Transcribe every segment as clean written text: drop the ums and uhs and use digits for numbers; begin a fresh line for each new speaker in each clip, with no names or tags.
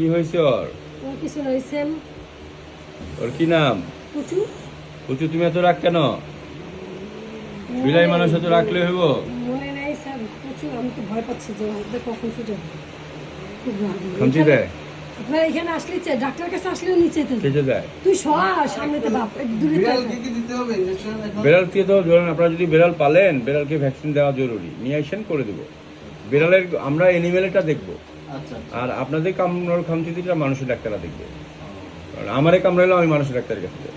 কি হয়েছে ওর?
ওর কিছু হয়েছে।
ওর কি নাম?
পুচু।
পুচু, তুমি এত রাগ কেন? বিলাই মানুষ এত রাখলে হইব?
মনে নাই স্যার, পুচু আমি তো ভয় পাচ্ছি যে ওদের কখন ছুটে খুব রাগ।
খামচি দেয়?
আপনার এখানে আসলে ডাক্তার কাছে আসলেও নিচে
কেটে দেয়?
তুই সর সামনেতে বাপ দূরে
বিড়াল কি দিতে হবে ইনজেকশন এখন?
বেড়ালকে তো ধরুন, আপনারা যদি বেড়াল পালেন, বেড়ালকে ভ্যাকসিন দেওয়া জরুরি। নিয়ে আসেন, করে দেবো। বেড়ালের আমরা এনিমেলটা দেখবো,
আচ্ছা
আর আপনাদের কামড় খামচিটা মানুষের ডাক্তাররা দেখবে। কারণ আমারে কামড়াইলেও আমি মানুষের ডাক্তারের কাছে যাই।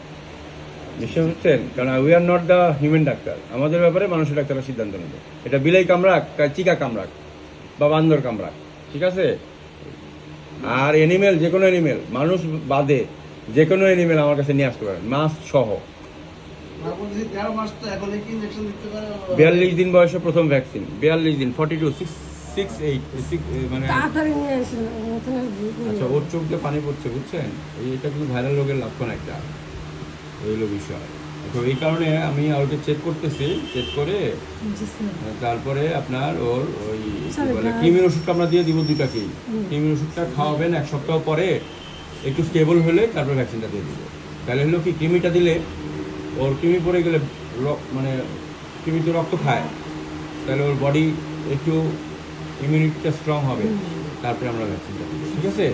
নিশ্চয় হচ্ছেন? কারণ we are not the human doctor. আমাদের ব্যাপারে মানুষের ডাক্তাররা সিদ্ধান্ত নেবে। এটা বিলাই কামড়াক, চিকা কামড়াক বা বান্দর কামড়াক, ঠিক আছে? আর এনিমেল, যে কোনো এনিমেল, মানুষ বাদে যে কোনো এনিমেল আমার কাছে নিয়ে আসতে পারেন, মাছ সহ।
তারপর যদি 13 মাস তো এখন কি ইনজেকশন দিতে পারে?
42 দিন বয়সে প্রথম ভ্যাকসিন। 42 দিন, 42, 6, 8, মানে।
তাড়াতাড়ি নিয়ে আসেন।
আচ্ছা, ওর চোখ দিয়ে পানি পড়ছে, বুঝছেন? এটা কিন্তু ভাইরাল রোগের লক্ষণ একটা, এই হলো বিষয়। তো এই কারণে আমি ওকে চেক করতেছি, চেক করে তারপরে আপনার ওর ওই কি বলে কৃমির ওষুধটা আমরা দিয়ে দিব, দুটাকেই। কৃমির ওষুধটা খাওয়াবেন, 1 সপ্তাহ পরে একটু স্টেবল হলে তারপর ভ্যাকসিনটা দিয়ে দিব। তাহলে হলো কি, কৃমিটা দিলে ওর কৃমি পড়ে গেলে মানে কৃমি তো রক্ত খায়, তাহলে ওর বডি একটু ইমিউনিটিটা স্ট্রং হবে, তারপরে আমরা ভ্যাকসিনটা দিব, ঠিক আছে?